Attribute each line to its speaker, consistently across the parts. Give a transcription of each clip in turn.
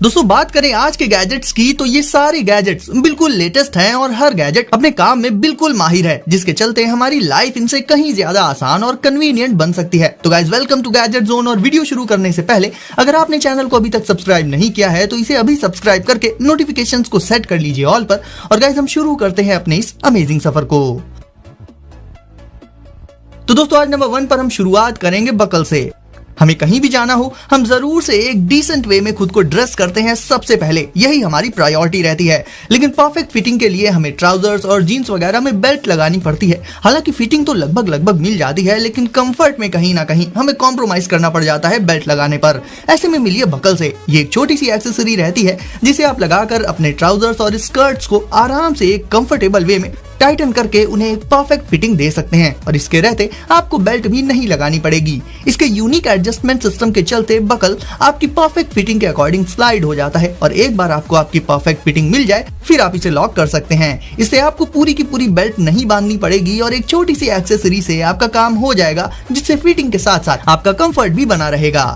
Speaker 1: दोस्तों बात करें आज के गैजेट्स की तो ये सारे गैजेट्स बिल्कुल लेटेस्ट हैं और हर गैजेट अपने काम में बिल्कुल माहिर है, जिसके चलते हमारी लाइफ इनसे कहीं ज्यादा आसान और कन्वीनियंट बन सकती है। तो guys welcome to gadget zone. और वीडियो शुरू करने से पहले अगर आपने चैनल को अभी तक सब्सक्राइब नहीं किया है तो इसे अभी सब्सक्राइब करके नोटिफिकेशंस को सेट कर लीजिए ऑल पर। और गाइज हम शुरू करते हैं अपने इस अमेजिंग सफर को। तो दोस्तों आज नंबर 1 पर हम शुरुआत करेंगे बकल से। हमें कहीं भी जाना हो हम जरूर से एक डिसेंट वे में खुद को ड्रेस करते हैं, सबसे पहले यही हमारी प्रायोरिटी रहती है। लेकिन परफेक्ट फिटिंग के लिए हमें ट्राउजर्स और जीन्स वगैरह में बेल्ट लगानी पड़ती है। हालांकि फिटिंग तो लगभग मिल जाती है, लेकिन कंफर्ट में कहीं ना कहीं हमें कॉम्प्रोमाइज करना पड़ जाता है बेल्ट लगाने पर। ऐसे में मिलिए बकल से। ये एक छोटी सी एक्सेसरी रहती है जिसे आप लगाकर अपने ट्राउजर्स और स्कर्ट्स को आराम से एक कंफर्टेबल वे में टाइटन करके उन्हें एक परफेक्ट फिटिंग दे सकते हैं। और इसके रहते आपको बेल्ट भी नहीं लगानी पड़ेगी। इसके यूनिक एडजस्टमेंट सिस्टम के चलते बकल आपकी परफेक्ट फिटिंग के अकॉर्डिंग स्लाइड हो जाता है और एक बार आपको आपकी परफेक्ट फिटिंग मिल जाए फिर आप इसे लॉक कर सकते हैं। इससे आपको पूरी की पूरी बेल्ट नहीं बांधनी पड़ेगी और एक छोटी सी एक्सेसरी से आपका काम हो जाएगा, जिससे फिटिंग के साथ साथ आपका कंफर्ट भी बना रहेगा।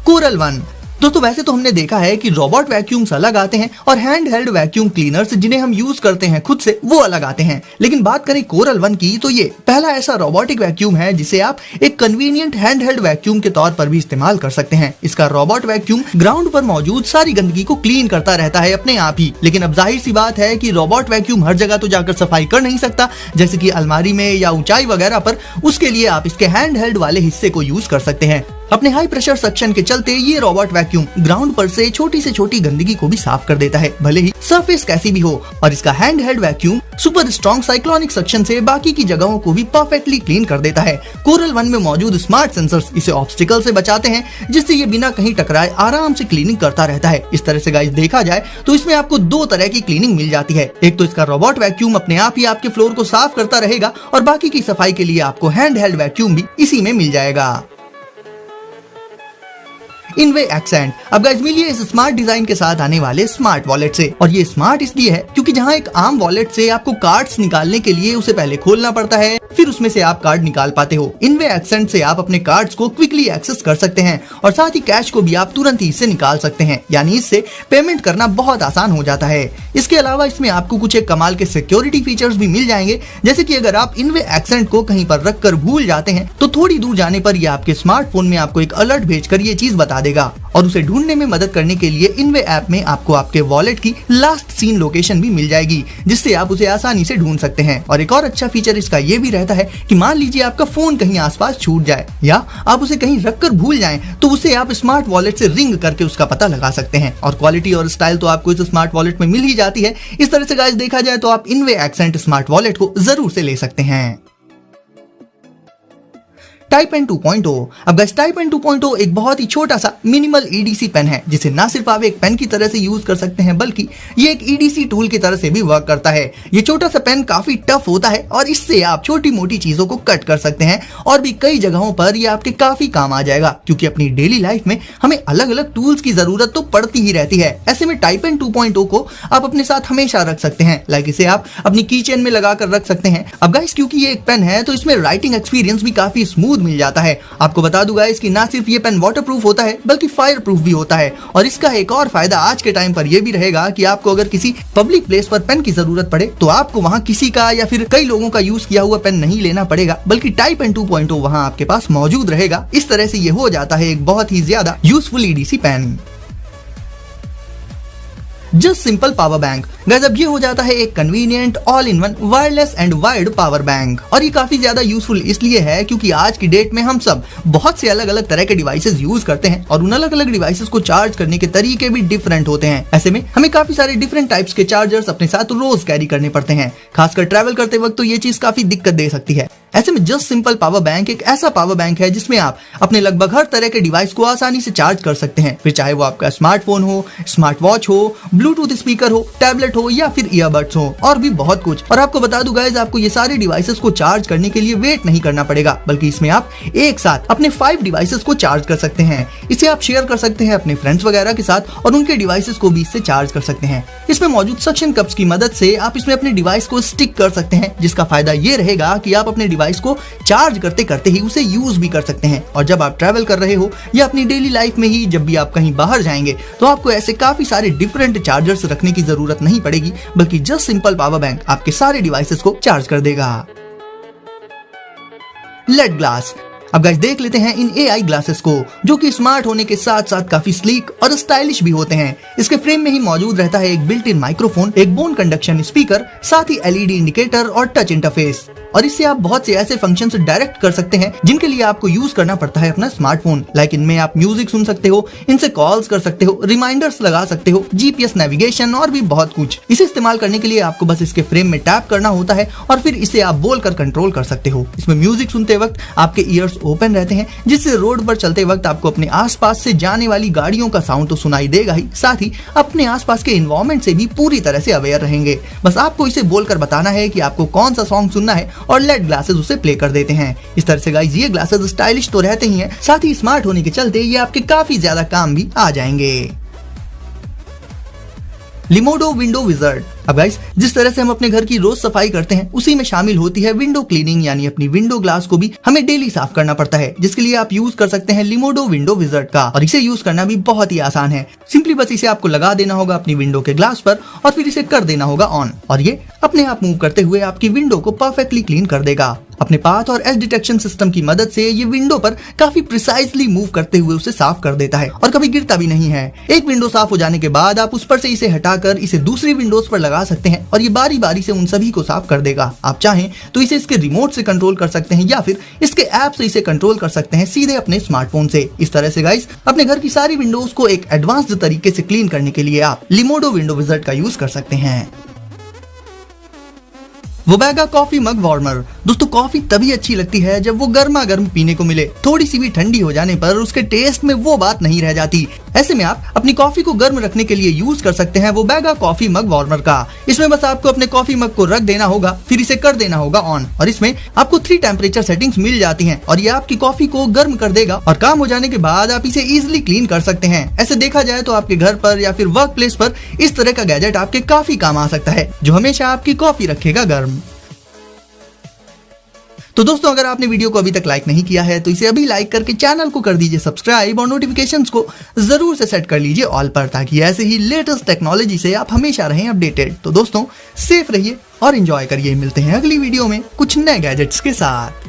Speaker 1: Coral one. दोस्तों वैसे तो हमने देखा है कि रोबोट वैक्यूम्स अलग आते हैं और हैंड हेल्ड वैक्यूम क्लीनर्स जिन्हें हम यूज करते हैं खुद से वो अलग आते हैं। लेकिन बात करें कोरल वन की तो ये पहला ऐसा रोबोटिक वैक्यूम है जिसे आप एक कन्वीनियंट हैंड हेल्ड वैक्यूम के तौर पर भी इस्तेमाल कर सकते हैं। इसका रोबोट वैक्यूम ग्राउंड पर मौजूद सारी गंदगी को क्लीन करता रहता है अपने आप ही। लेकिन अब जाहिर सी बात है कि रोबोट वैक्यूम हर जगह तो जाकर सफाई कर नहीं सकता, जैसे कि अलमारी में या ऊंचाई वगैरह पर। उसके लिए आप इसके हैंड हेल्ड वाले हिस्से को यूज कर सकते हैं। अपने हाई प्रेशर सक्शन के चलते ये रोबोट वैक्यूम ग्राउंड पर से छोटी गंदगी को भी साफ कर देता है, भले ही सरफेस कैसी भी हो। और इसका hand held vacuum super strong cyclonic suction से बाकी की जगहों को भी परफेक्टली क्लीन कर देता है। कोरल वन में मौजूद स्मार्ट सेंसर्स इसे ऑब्स्टिकल से बचाते हैं, जिससे ये बिना कहीं टकराए आराम से क्लीनिंग करता रहता है। इस तरह से गाइस देखा जाए तो इसमें आपको 2 तरह की क्लीनिंग मिल जाती है। एक तो इसका रोबोट वैक्यूम अपने आप ही आपके फ्लोर को साफ करता रहेगा और बाकी की सफाई के लिए आपको हैंड हेल्ड वैक्यूम भी इसी में मिल जाएगा। इनवे एक्सेंट। अब गाइस मिलिए इस स्मार्ट डिजाइन के साथ आने वाले स्मार्ट वॉलेट से। और ये स्मार्ट इसलिए है क्योंकि जहां एक आम वॉलेट से आपको कार्ड्स निकालने के लिए उसे पहले खोलना पड़ता है, फिर उसमें से आप कार्ड निकाल पाते हो, इनवे एक्सेंट से आप अपने कार्ड्स को क्विकली एक्सेस कर सकते हैं और साथ ही कैश को भी आप तुरंत ही इससे निकाल सकते हैं। यानी इससे पेमेंट करना बहुत आसान हो जाता है। इसके अलावा इसमें आपको कुछ एक कमाल के सिक्योरिटी फीचर्स भी मिल जाएंगे, जैसे कि अगर आप इनवे एक्सेंट को कहीं पर रख कर भूल जाते हैं तो थोड़ी दूर जाने पर यह आपके स्मार्टफोन में आपको एक अलर्ट भेजकर ये चीज बता देगा। और उसे ढूंढने में मदद करने के लिए इनवे ऐप में आपको आपके वॉलेट की लास्ट सीन लोकेशन भी मिल जाएगी, जिससे आप उसे आसानी से ढूंढ सकते हैं। और एक और अच्छा फीचर इसका ये भी रहता है कि मान लीजिए आपका फोन कहीं आसपास छूट जाए या आप उसे कहीं रखकर भूल जाएं, तो उसे आप स्मार्ट वॉलेट से रिंग करके उसका पता लगा सकते हैं। और क्वालिटी और स्टाइल तो आपको इस स्मार्ट वॉलेट में मिल ही जाती है। इस तरह से गाइस देखा जाए तो आप इनवे एक्सेंट स्मार्ट वॉलेट को जरूर से ले सकते हैं। टाइपेन 2.0। अब गाइस टाइपेन 2.0 एक बहुत ही छोटा सा मिनिमल ईडीसी पेन है, जिसे ना सिर्फ आप एक पेन की तरह से यूज कर सकते हैं बल्कि ये एक ईडीसी टूल की तरह से भी वर्क करता है। ये छोटा सा पेन काफी टफ होता है और इससे आप छोटी मोटी चीजों को कट कर सकते हैं और भी कई जगहों पर ये आपके काफी काम आ जाएगा, क्योंकि अपनी डेली लाइफ में हमें अलग अलग टूल्स की जरूरत तो पड़ती ही रहती है। ऐसे में टाइपेन 2.0 को आप अपने साथ हमेशा रख सकते हैं। लाइक इसे आप अपनी की चेन में लगा कर रख सकते हैं। अब गाइस क्योंकि ये एक पेन है तो इसमें राइटिंग एक्सपीरियंस भी काफी स्मूथ मिल जाता है। आपको बता दूं गाइस कि ना सिर्फ ये पेन वाटरप्रूफ होता है बल्कि फायर प्रूफ भी होता है। और इसका एक और फायदा आज के टाइम पर यह भी रहेगा कि आपको अगर किसी पब्लिक प्लेस पर पेन की जरूरत पड़े तो आपको वहां किसी का या फिर कई लोगों का यूज किया हुआ पेन नहीं लेना पड़ेगा, बल्कि टाइपेन 2.0 वहां आपके पास मौजूद रहेगा। इस तरह से ये हो जाता है एक बहुत ही ज्यादा useful EDC pen. Just simple power bank. Guys अब ये हो जाता है एक convenient all in one wireless and wired power bank. और ये काफी ज्यादा यूजफुल इसलिए है क्योंकि आज की डेट में हम सब बहुत से अलग अलग तरह के डिवाइसेस यूज करते हैं और उन अलग अलग डिवाइसेस को चार्ज करने के तरीके भी डिफरेंट होते हैं। ऐसे में हमें काफी सारे डिफरेंट टाइप्स के चार्जर्स अपने साथ रोज कैरी करने पड़ते हैं। खासकर ट्रैवल करते वक्त तो ये चीज काफी दिक्कत दे सकती है। ऐसे में जस्ट सिंपल पावर बैंक एक ऐसा पावर बैंक है जिसमें आप अपने लगभग हर तरह के डिवाइस को आसानी से चार्ज कर सकते हैं, फिर चाहे वो आपका स्मार्टफोन हो, स्मार्ट वॉच हो, ब्लूटूथ स्पीकर हो, टैबलेट हो या फिर ईयरबड्स हो और भी बहुत कुछ। और आपको बता दूं गाइस आपको ये सारे डिवाइसेस को चार्ज करने के लिए वेट नहीं करना पड़ेगा, बल्कि इसमें आप एक साथ अपने 5 डिवाइसेस को चार्ज कर सकते हैं। इसे आप शेयर कर सकते हैं अपने फ्रेंड्स वगैरह के साथ और उनके डिवाइसेस को भी इससे चार्ज कर सकते हैं। इसमें मौजूद सक्शन कप्स की मदद से आप इसमें अपने डिवाइस को स्टिक कर सकते हैं, जिसका फायदा ये रहेगा कि आप अपने डिवाइस को चार्ज करते करते ही उसे यूज भी कर सकते हैं। और जब आप ट्रैवल कर रहे हो या अपनी डेली लाइफ में ही जब भी आप कहीं बाहर जाएंगे तो आपको ऐसे काफी सारे डिफरेंट चार्जर्स रखने की जरूरत नहीं पड़ेगी, बल्कि जस्ट सिंपल पावर बैंक आपके सारे डिवाइसेस को चार्ज कर देगा। Lead glass. अब गाइस देख लेते हैं इन AI ग्लासेस को, जो कि स्मार्ट होने के साथ साथ काफी स्लीक और स्टाइलिश भी होते हैं। इसके फ्रेम में ही मौजूद रहता है एक बिल्ट इन माइक्रोफोन, एक बोन कंडक्शन स्पीकर, साथ ही LED इंडिकेटर और टच इंटरफेस। और इससे आप बहुत से ऐसे फंक्शंस डायरेक्ट कर सकते हैं जिनके लिए आपको यूज करना पड़ता है अपना स्मार्टफोन। लाइक इनमें आप म्यूजिक सुन सकते हो, इनसे कॉल्स कर सकते हो, रिमाइंडर्स लगा सकते हो, GPS नेविगेशन और भी बहुत कुछ। इसे इस्तेमाल करने के लिए आपको बस इसके फ्रेम में टैप करना होता है और फिर इसे आप बोलकर कंट्रोल कर सकते हो। इसमें म्यूजिक सुनते वक्त आपके ईयर्स ओपन रहते हैं, जिससे रोड पर चलते वक्त आपको अपने आसपास से जाने वाली गाड़ियों का साउंड तो सुनाई देगा ही, साथ ही अपने आसपास के एनवायरनमेंट से भी पूरी तरह से अवेयर रहेंगे। बस आपको इसे बोलकर बताना है कि आपको कौन सा सॉन्ग सुनना है और लेड ग्लासेस उसे प्ले कर देते हैं। इस तरह से गाइस ये ग्लासेस स्टाइलिश तो रहते ही हैं, साथ ही स्मार्ट होने के चलते ये आपके काफी ज्यादा काम भी आ जाएंगे। लिमोडो विंडो विजर्ड। अब गाइस जिस तरह से हम अपने घर की रोज सफाई करते हैं उसी में शामिल होती है विंडो क्लीनिंग, यानी अपनी विंडो ग्लास को भी हमें डेली साफ करना पड़ता है, जिसके लिए आप यूज कर सकते हैं लिमोडो विंडो विजर्ड का। और इसे यूज करना भी बहुत ही आसान है। सिंपली बस इसे आपको लगा देना होगा अपनी विंडो के ग्लास पर और फिर इसे कर देना होगा ऑन, और ये अपने आप मूव करते हुए आपकी विंडो को परफेक्टली क्लीन कर देगा। अपने पाथ और एज डिटेक्शन सिस्टम की मदद से ये विंडो पर काफी प्रिसाइजली मूव करते हुए उसे साफ कर देता है और कभी गिरता भी नहीं है। एक विंडो साफ हो जाने के बाद आप उस पर से इसे हटाकर इसे दूसरी विंडोज पर लगा सकते हैं और ये बारी बारी से उन सभी को साफ कर देगा। आप चाहें तो इसे इसके रिमोट से कंट्रोल कर सकते हैं या फिर इसके ऐप से इसे कंट्रोल कर सकते हैं सीधे अपने स्मार्टफोन से। इस तरह से गाइस अपने घर की सारी विंडोज को एक एडवांस्ड तरीके से क्लीन करने के लिए आप लिमोडो विंडो विजर्ड का यूज कर सकते हैं। वोबैगा कॉफी मग वार्मर। दोस्तों कॉफी तभी अच्छी लगती है जब वो गर्मा गर्म पीने को मिले। थोड़ी सी भी ठंडी हो जाने पर उसके टेस्ट में वो बात नहीं रह जाती। ऐसे में आप अपनी कॉफी को गर्म रखने के लिए यूज कर सकते हैं वोबैगा कॉफी मग वार्मर का। इसमें बस आपको अपने कॉफी मग को रख देना होगा, फिर इसे कर देना होगा ऑन, और इसमें आपको 3 टेम्परेचर सेटिंग्स मिल जाती हैं और ये आपकी कॉफी को गर्म कर देगा और काम हो जाने के बाद आप इसे इजिली क्लीन कर सकते हैं। ऐसे देखा जाए तो आपके घर पर या फिर वर्क प्लेस पर इस तरह का गैजेट आपके काफी काम आ सकता है, जो हमेशा आपकी कॉफी रखेगा गर्म। तो दोस्तों अगर आपने वीडियो को अभी तक लाइक नहीं किया है तो इसे अभी लाइक करके चैनल को कर दीजिए सब्सक्राइब और नोटिफिकेशंस को जरूर से सेट कर लीजिए ऑल पर, ताकि ऐसे ही लेटेस्ट टेक्नोलॉजी से आप हमेशा रहें अपडेटेड। तो दोस्तों सेफ रहिए और एंजॉय करिए। मिलते हैं अगली वीडियो में कुछ नए गैजेट्स के साथ।